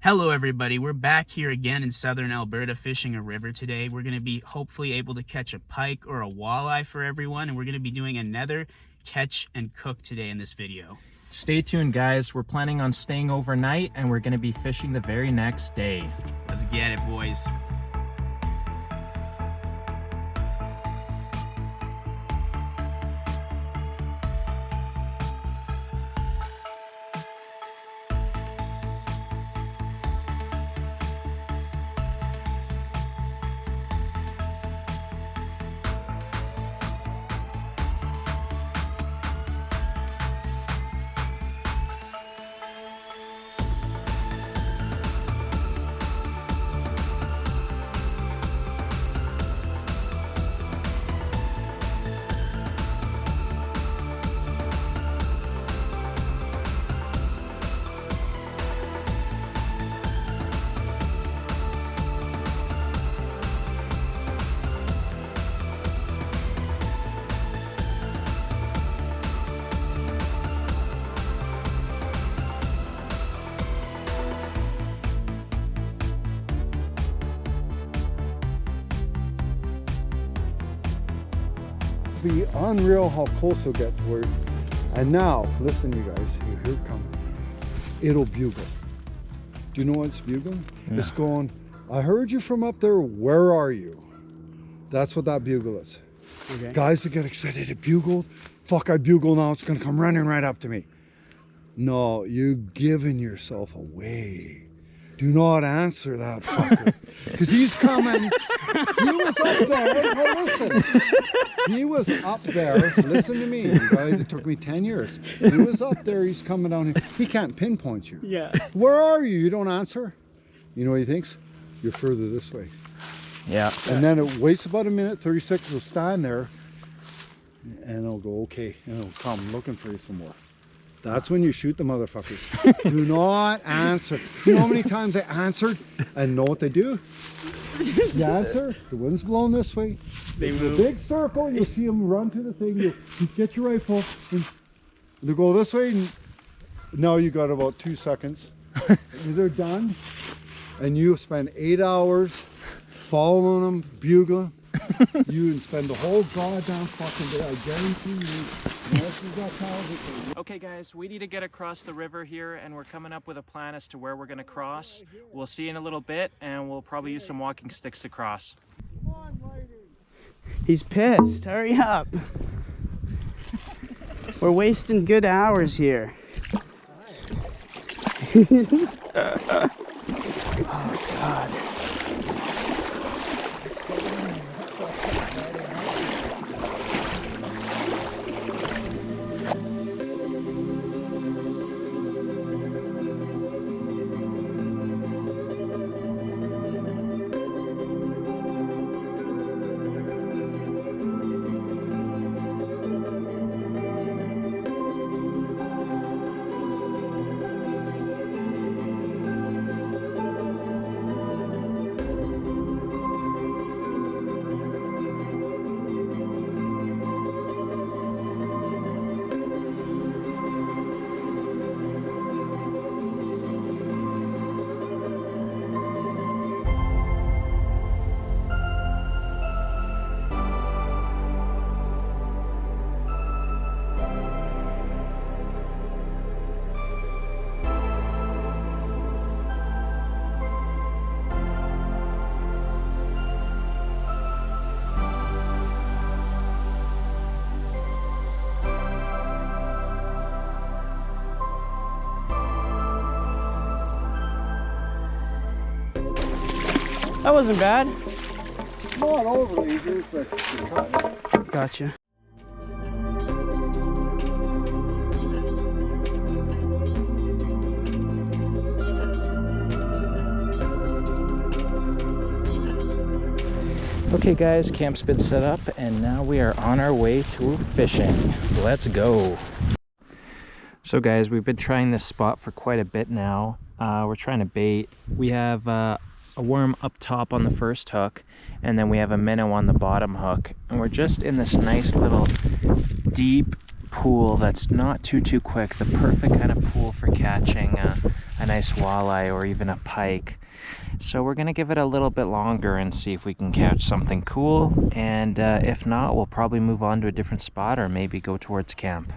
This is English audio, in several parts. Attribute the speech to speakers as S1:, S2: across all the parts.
S1: Hello everybody, we're back here again in southern Alberta fishing a river today. We're going to be hopefully able to catch a pike or a walleye for everyone, and we're going to be doing another catch and cook today in this video.
S2: Stay tuned guys, we're planning on staying overnight and we're going to be fishing the very next day.
S1: Let's get it, boys.
S3: Be unreal how close it'll get to where, and now listen you guys, you hear it coming, it'll bugle. Do you know what's bugling? Yeah. It's going, I heard you from up there, where are you? That's what that bugle is. Okay. Guys that get excited, it bugled, fuck, I bugle now, it's gonna come running right up to me. No, you're giving yourself away. Do not answer that fucker, because he's coming. He was up there. Now listen. He was up there. Listen to me, you guys. It took me 10 years. He was up there. He's coming down here. He can't pinpoint you.
S1: Yeah.
S3: Where are you? You don't answer. You know what he thinks? You're further this way.
S2: Yeah.
S3: And then it waits about a minute. 30 seconds. Will stand there, and it'll go okay, and it'll come looking for you some more. That's when you shoot the motherfuckers. Do not answer. You know how many times I answered and know what they do? You answer, the wind's blowing this way.
S1: They move.
S3: A big circle, you'll see them run to the thing. You get your rifle, and they go this way, and now you got about 2 seconds. They're done, and you spend 8 hours following them, bugling. You can spend the whole goddamn fucking day, I guarantee you.
S2: Okay guys, we need to get across the river here and we're coming up with a plan as to where we're going to cross. We'll see in a little bit and we'll probably use some walking sticks to cross.
S1: He's pissed. Hurry up. We're wasting good hours here. Oh God. That wasn't bad.
S3: Not overly, just a cut.
S1: Gotcha.
S2: Okay guys, camp's been set up and now we are on our way to fishing. Let's go. So guys, we've been trying this spot for quite a bit now. We're trying to bait. We have a worm up top on the first hook, and then we have a minnow on the bottom hook, and we're just in this nice little deep pool that's not too quick, the perfect kind of pool for catching a nice walleye or even a pike. So we're gonna give it a little bit longer and see if we can catch something cool, and if not, we'll probably move on to a different spot or maybe go towards camp.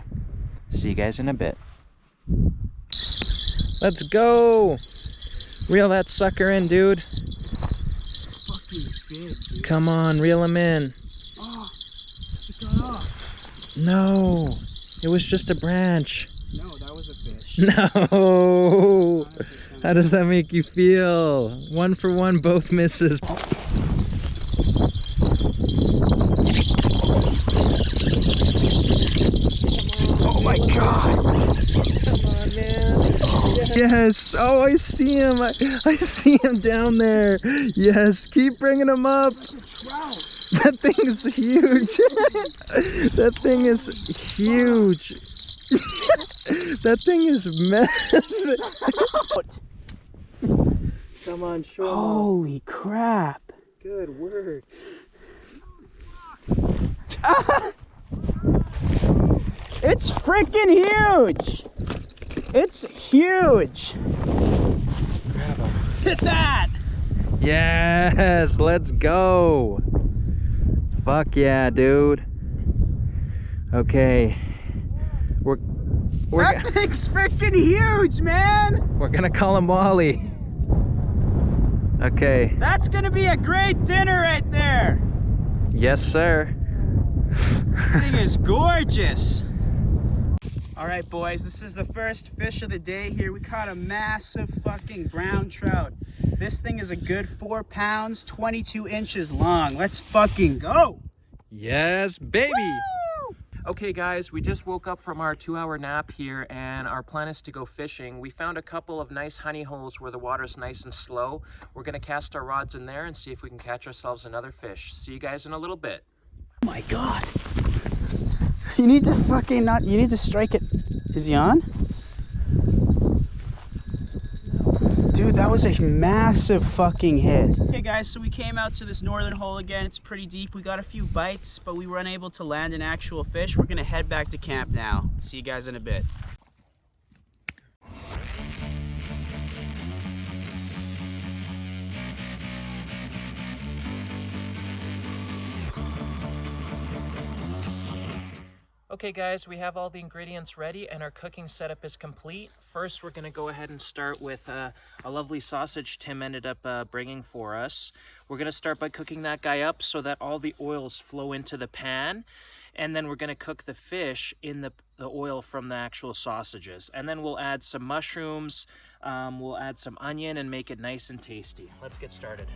S2: See you guys in a bit. Let's go! Reel that sucker in, dude.
S1: Fucking big, dude.
S2: Come on, reel him in.
S1: Oh, it got off.
S2: No, it was just a branch.
S1: No, that was a fish.
S2: No!
S1: 100%.
S2: How does that make you feel? 1 for 1, both misses.
S1: Oh my god!
S2: Come on, man. Yes. Oh, I see him. I see him down there. Yes. Keep bringing him up.
S1: That's a trout.
S2: That thing is huge. That thing is huge. That thing is massive. Come on, show him.
S1: Holy crap.
S2: Good work.
S1: It's freaking huge! It's huge!
S2: Grab him.
S1: Hit that!
S2: Yes, let's go. Fuck yeah, dude. Okay.
S1: That thing's freaking huge, man!
S2: We're gonna call him Wally. Okay.
S1: That's gonna be a great dinner right there!
S2: Yes, sir.
S1: That thing is gorgeous! Alright boys, this is the first fish of the day here. We caught a massive fucking brown trout. This thing is a good 4 pounds, 22 inches long. Let's fucking go!
S2: Yes, baby.
S1: Woo!
S2: Okay guys, we just woke up from our 2-hour nap here and our plan is to go fishing. We found a couple of nice honey holes where the water's nice and slow. We're gonna cast our rods in there and see if we can catch ourselves another fish. See you guys in a little bit.
S1: Oh my god. You need to fucking not, you need to strike it. Is he on? Dude, that was a massive fucking hit. Okay guys, so we came out to this northern hole again. It's pretty deep. We got a few bites, but we were unable to land an actual fish. We're gonna head back to camp now. See you guys in a bit.
S2: Okay guys, we have all the ingredients ready and our cooking setup is complete. First, we're gonna go ahead and start with a lovely sausage Tim ended up bringing for us. We're gonna start by cooking that guy up so that all the oils flow into the pan. And then we're gonna cook the fish in the oil from the actual sausages. And then we'll add some mushrooms, we'll add some onion and make it nice and tasty. Let's get started.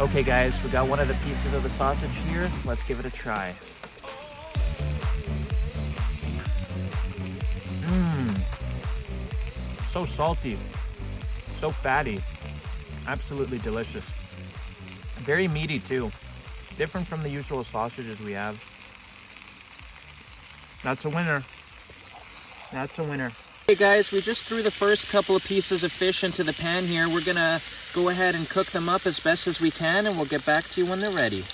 S2: Okay guys, we got one of the pieces of the sausage here. Let's give it a try. So salty, so fatty, absolutely delicious. Very meaty too, different from the usual sausages we have. That's a winner. That's a winner. Hey guys, we just threw the first couple of pieces of fish into the pan here. We're gonna go ahead and cook them up as best as we can, and we'll get back to you when they're ready.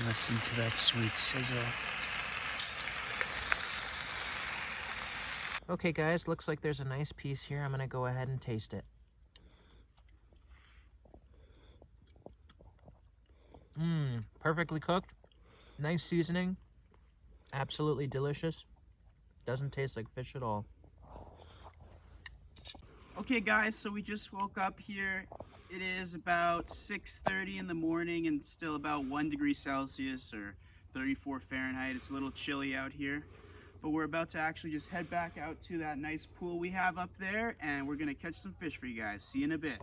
S1: Listen to that sweet sizzle.
S2: Okay guys, looks like there's a nice piece here. I'm gonna go ahead and taste it. Perfectly cooked. Nice seasoning. Absolutely delicious. Doesn't taste like fish at all.
S1: Okay guys, so we just woke up here. It is about 6:30 in the morning and still about 1 degree Celsius or 34 Fahrenheit. It's a little chilly out here, but we're about to actually just head back out to that nice pool we have up there, and we're gonna catch some fish for you guys. See you in a bit.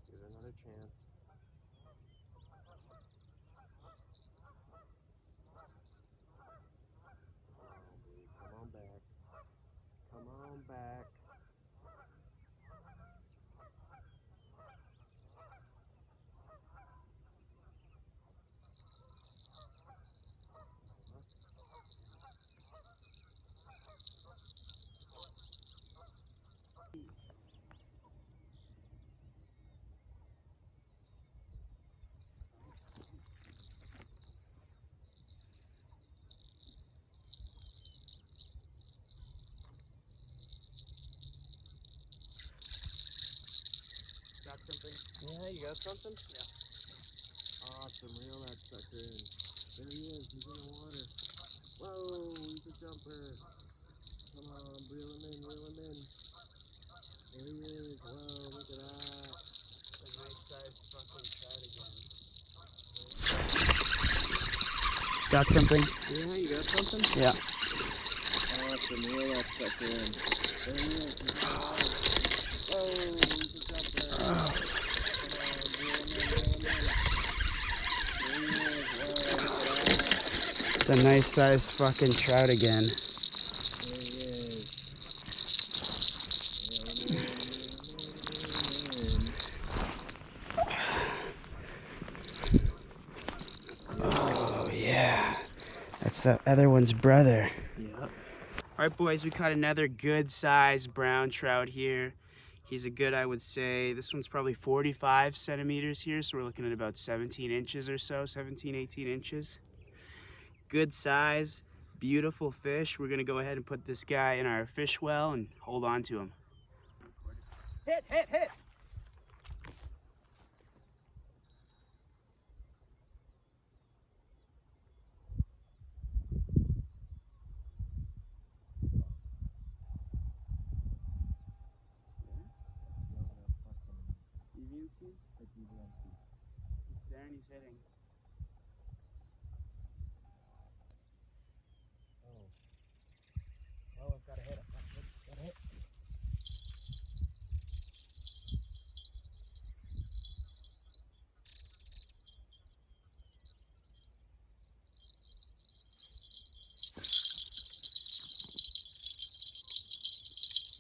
S2: Give it another chance. Come on back. Come on back.
S1: Got something?
S2: Yeah, you got something? Yeah. Awesome, reel that sucker in. There he is, he's in the water. Whoa, he's a jumper. Come on, reel him in, reel him in. There he is, whoa, look at that.
S1: A nice sized fucking trout again. Got something?
S2: Yeah, you got something?
S1: Yeah.
S2: Awesome, reel that sucker in. There he is, he's in the water. Whoa, he's a jumper. Come on, reel him in, reel him in. There he is, whoa, look at that.
S1: It's a nice sized fucking trout again.
S2: There he is. Reel him in, reel him in.
S1: Oh yeah. That's the other one's brother.
S2: Yep.
S1: Alright boys, we caught another good sized brown trout here. He's a good, I would say, this one's probably 45 centimeters here, so we're looking at about 17 inches or so, 17, 18 inches. Good size, beautiful fish. We're gonna go ahead and put this guy in our fish well and hold on to him. Hit, hit, hit! He's there and he's hitting. Oh, I've got to hit. Got to hit.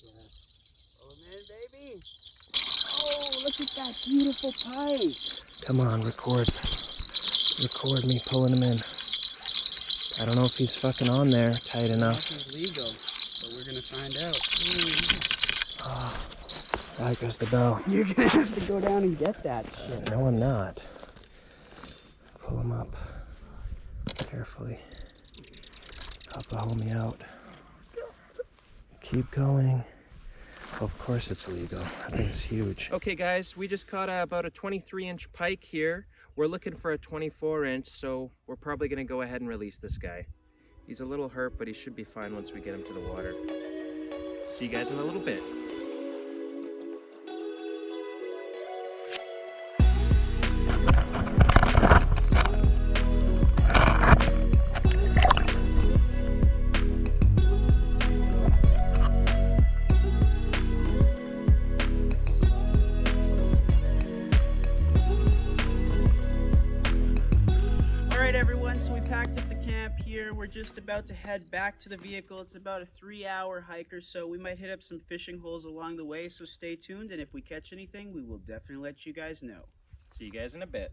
S1: Yes. Pull him in, baby. Oh, look at that beautiful pike.
S2: Come on, record. Record me pulling him in. I don't know if he's fucking on there tight enough.
S1: This is legal, but we're gonna find out.
S2: Oh, there goes the bell.
S1: You're gonna have to go down and get that shit.
S2: No, I'm not. Pull him up carefully. Oklahoma out. Keep going. Of course it's legal. That thing's huge. Okay guys, we just caught about a 23-inch pike here. We're looking for a 24-inch, so we're probably gonna go ahead and release this guy. He's a little hurt, but he should be fine once we get him to the water. See you guys in a little bit.
S1: Everyone, so we packed up the camp here. We're just about to head back to the vehicle. It's about a 3-hour hike or so. We might hit up some fishing holes along the way, so stay tuned, and if we catch anything, we will definitely let you guys know.
S2: See you guys in a bit.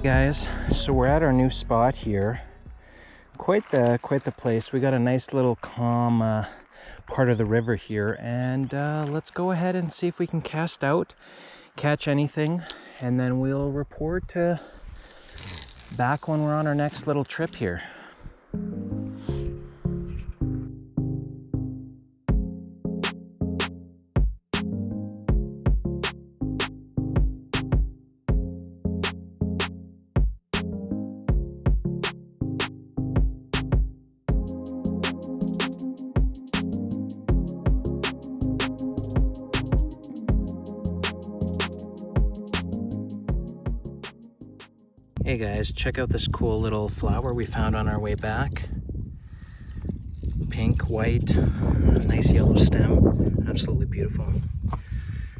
S2: Guys, so we're at our new spot here. Quite the place. We got a nice little calm part of the river here, and let's go ahead and see if we can cast out, catch anything, and then we'll report back when we're on our next little trip here. Hey guys, check out this cool little flower we found on our way back. Pink, white, nice yellow stem. Absolutely beautiful.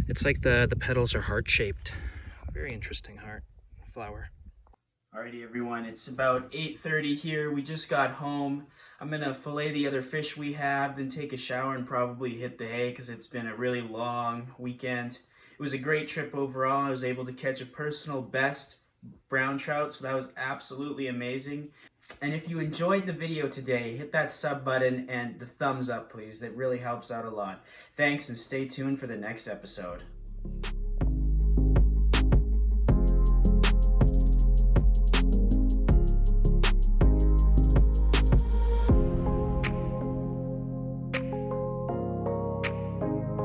S2: It's like the petals are heart-shaped. Very interesting heart flower.
S1: Alrighty everyone, it's about 8:30 here. We just got home. I'm gonna fillet the other fish we have, then take a shower and probably hit the hay because it's been a really long weekend. It was a great trip overall. I was able to catch a personal best brown trout, so that was absolutely amazing. And if you enjoyed the video today, hit that sub button and the thumbs up please. That really helps out a lot. Thanks, and stay tuned for the next episode.